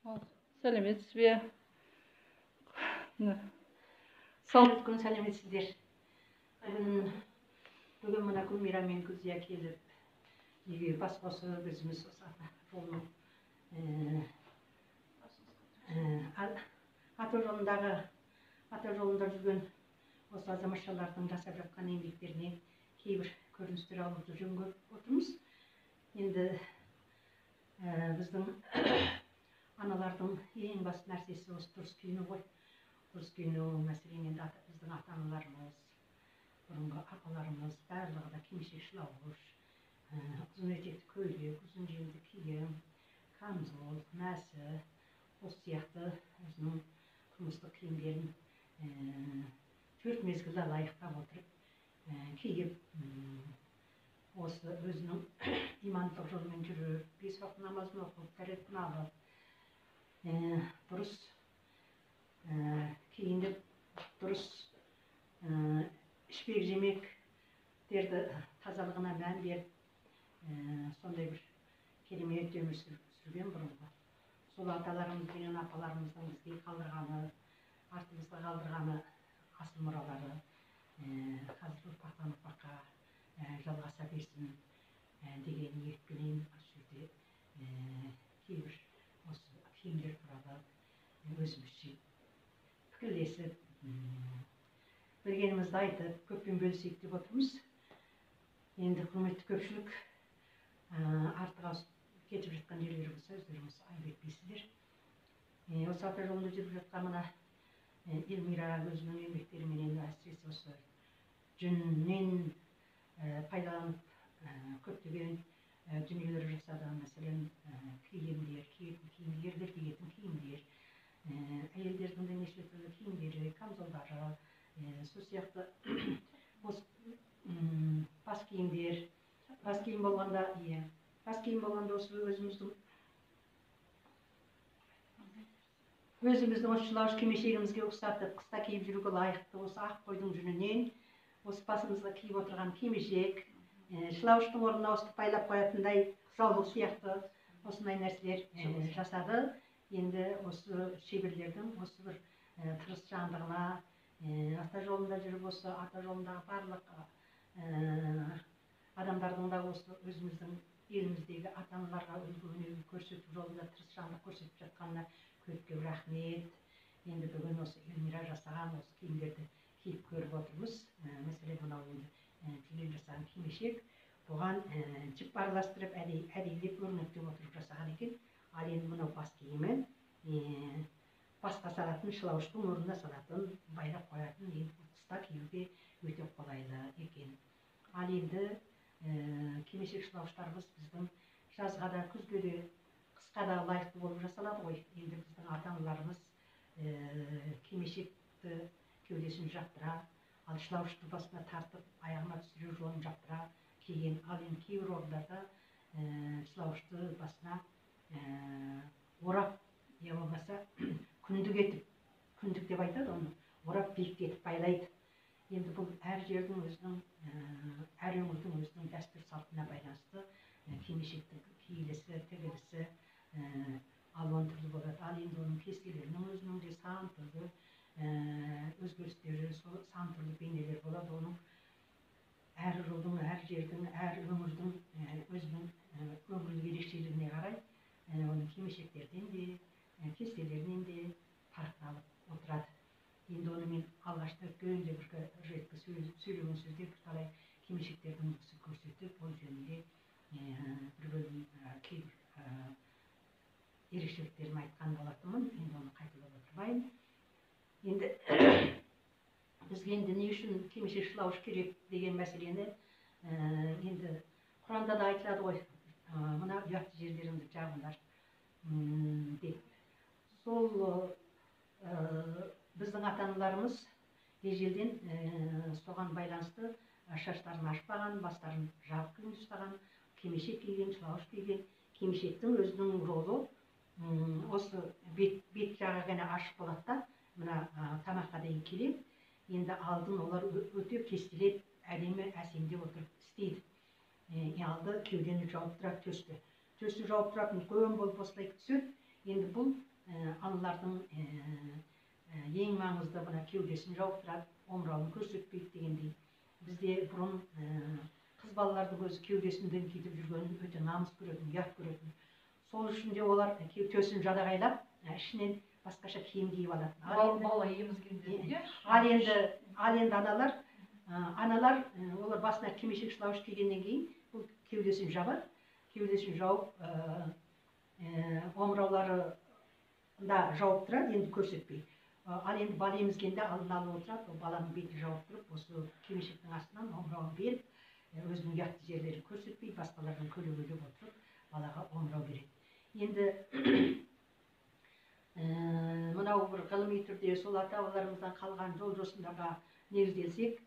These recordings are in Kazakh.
Сәлеметсіз бе? Салют күн сәлеметсіздер. Бүгін мына Гүлмира мен Күзия келіп, үйге бас қосып өзіміз жолының ата жолында жүрген осы азаматшалардың жасап жатқан еңбектеріне кейбір көріністер алуды жөн көріп отырмыз. Енді біздің аналардың ең басты нәрсесі осы дұрыс киіну ғой. Дұрыс киіну мәселен енді біздің ата-аналарымыз, бұрынғы апаларымыз барлығы да кимешек шылауыш, ұзын етекті көйлек, ұзын жеңді киім, камзол, мәсі, осы сияқты өзінің тұрмыстық киімдерін төрт мезгілді лайықтап отырып киіп, осы өзінің имандылық жолымен жүріп, 5 уақыт намазын оқып, дәретін алып, дұрыс киініп, дұрыс ішпек жемектерді тазалығына мән беріп, сондай бір керемет өмір сүрген бұрынғы. Сол аталарымыз бен апаларымыздың бізге қалдырғаны, артымызда қалдырғаны асыл мұралары қазір ұрпақтан ұрпаққа жалғаса берсін деген ниетпенен осы жерде кейбір осы киімдер туралы өзімізше пікірлесіп, білгенімізді айтып, көппен бөлісейік деп отырмыз. Енді құрметті көпшілік, артыға кетіп жатқан жерлер болса, өздеріңіз айып етпейсіздер. Осы ата жолында жүріп жатқан мына Эльмира өзінің еңбектеріменен, әсіресе осы жүннен пайдаланып көптеген дүниелер жасады. Мәселен, киімдер, ерлер киетін киімдер, әйелдердің де неше түрлі киімдері, камзолдары, сол сияқты бас киімдер, бас киім болғанда осы өзіміздің осы шылауыш кимешегімізге ұқсатып, қыста киіп жүруге лайықты осы ақ қойдың жүнінен, осы басымызға киіп отырған кимешек, шылауыштың орнына осы байлап қоятындай жаулық сияқты осындай нәрселер жасады. Енді осы шеберлердің осы бір тырыс жандығына, ата жолында жүріп, осы ата жолындағы барлық адамдардың да осы өзіміздің еліміздегі ата-аналарға үлгі өнеге көрсету жолында тырыс жандық көрсетіп жатқанына көп рахмет. Енді бүгін осы Эльмира жасаған осы киімдерді киіп көріп отырмыз. Мәселен, мынау енді жүннен жасаған кимешек. Бұған жіп араластырып, әдейілеп өрнектеп отырып жасаған екен. Ал енді мынау бас киімі, басқа салатын, шылауыштың орнына салатын, байлап қоятын, енді қыста киюге өте қолайлы екен. Ал енді кимешек шылауыштарымыз біздің жазға да, күзге де, қысқа да лайықты болып жасалады ғой. Енді біздің ата-аналарымыз кимешекті кеудесін жаптыра, ал шылауышты басына тартып, аяғына түсіру жолын жаптыра киген. Ал енді кейбір орындарда шылауышты басына орап, я болмаса күндік етіп, күндік деп айтады оны, орап биіктетіп байлайды. Енді бұл әр жердің өзінің, әр өңірдің өзінің дәстүр салтына байланысты кимешектің киілісі, тігілісі алуан түрлі болады. Ал енді оның кескелерінің өзінің де сан түрлі өзгерістері, сан түрлі бейнелер болады. Оның әр рудың, әр жердің, әр өңірдің өзінің өңірлік ерекшелігіне қарай оның кимешектерден де, кестелерінен де farqlanып отырады. Енді оны мен алғашта өткенде бір реткі сөйлеген сөзде бірталай кимешектердің көрсетіп, ол жөнінде бір бөлім кейбір ерекшеліктерін айтқан болатынмын. Енді оны қайталап отырмайын. Енді бізге енді не үшін кимешек шылауыш керек деген мәселені енді Құранда да айтылады ғой, мына ұятты жерлеріңді жабыңдар деп. Сол біздің ата-аналарымыз ежелден соған байланысты шаштарын ашпаған, бастарын жабық күйінде ұстаған, кимешек киген, шылауыш киген. Кимешектің өзінің ролы осы бет жағы ғана ашық болады да, мына тамаққа дейін келеді. Енді алдын олар өте кестелеп, әдемі әсемдеп отырып істейді. Алды кеудені жауып тұрады төсті. Төсті жауып тұратын үлкен болып осылай түседі. Енді бұл аналардың ең маңызды мына кеудесін жауып тұрады, омырауын көрсетпейді дегендей. Бізде бұрын қыз балалардың өзі кеудесін дөңкитіп жүргенін өте намыс көретін, ұят көретін. Сол үшін де олар төсін жадағайлап, ішінен басқаша киім киіп алатын. Бала емізгенде. Ал енді аналар олар басына кимешек шылауыш кигеннен кейін бұл кеудесін жабады. Кеудесін жауып, омыраулары да жауып тұрады, енді көрсетпей. Ал енді бала емізгенде алдын алып отырады, баланың бетін жауып тұрып, осы кимешектің астынан омырауын беріп, өзінің ұятты жерлерін көрсетпей, басқалардан көлегейлеп отырып, балаға омырау береді. Енді мынау бір ғылыми түрде сол ата-бабаларымыздан қалған жол жосындарға негізделсек,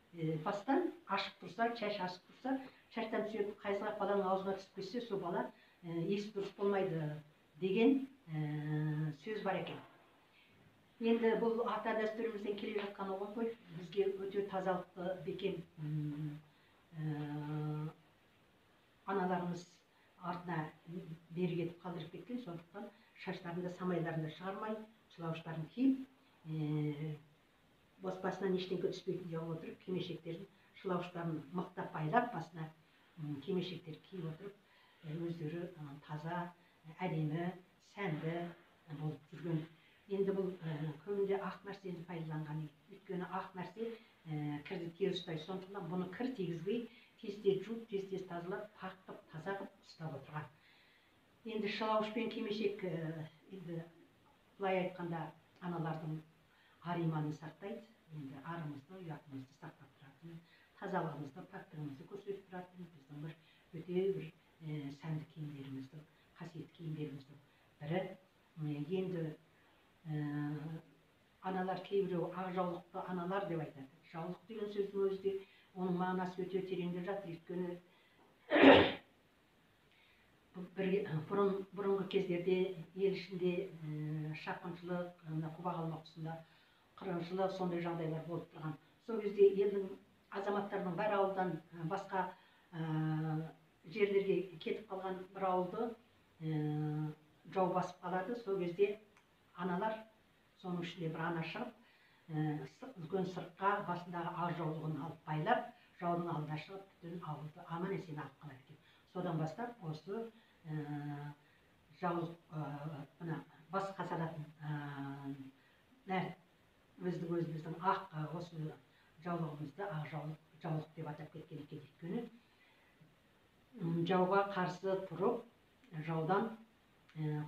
бастан ашық тұрса, шаш ашық тұрса, шаштан түсетін қайсырақ баланың аузына түсіп кетсе, сол бала есі дұрыс болмайды деген сөз бар екен. Енді бұл ата дәстүрімізден келе жатқан оған ғой, бізге өте тазалықты бекем аналарымыз артына бері кетіп қалдырып кеткен, сондықтан шаштарында, самайларында шығармай, шылауыштарын киіп, басынан ештеңке түспейтін жауып отырып, кимешектерін, шылауыштарын мықтап байлап, басына кимешектер киіп отырып, өздері таза, әдемі, сәнді болып жүрген. Енді бұл көбінде ақ нәрсені пайдаланған. Өйткені ақ нәрсе кірді тез ұстайды. Сондықтан бұны кір тигізбей, тез-тез жуып, тез-тез тазалап, пақ қылып, таза қылып ұстап отырған. Енді шылауыш пен кимешек, енді былай айтқанда аналардың ар-иманын сақтайды. Енді арымызды, ұятымызды сақтап тұратын, тазалығымызды, пәктігімізді көрсетіп тұратын, біздің өте бір сәнді киімдерімізді, қасиетті киімдерімізді бірі. Енді аналар кейбіреу ақ жаулықты аналар деп айтады. Жаулық деген сөздің өзі де оның мағынасы өте тереңде жатыр. Өйткені бұрынғы кездерде ел ішінде шапқыншылық, құба қалмақ тұсында қырғыншылық сондай жағдайлар болып тұрған. Сол кезде елдің азаматтарының бір ауылдан басқа жерлерге кетіп қалған бір ауылды жау басып қалады. Сол кезде аналар, соның ішінде бір ана шығып, үлкен сырыққа басындағы ақ жаулығын алып байлап, жаудың алдына шығып, бүтін ауылды аман есен алып қалады екен. Содан бастап осы жаулық, басқа салатын өзіміздің ақ осы жаулығымызды ақ жаулық деп атап кеткен екен. Өйткені жауға қарсы тұрып, жаудан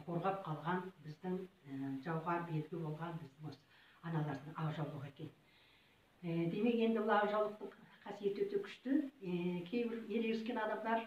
қорғап қалған біздің жауға белгі болған біздің осы аналардың ақ жаулығы екен. Демек енді бұл ақ жаулықтың қасиеті өте күшті. Кейбір ерегіскен адамдар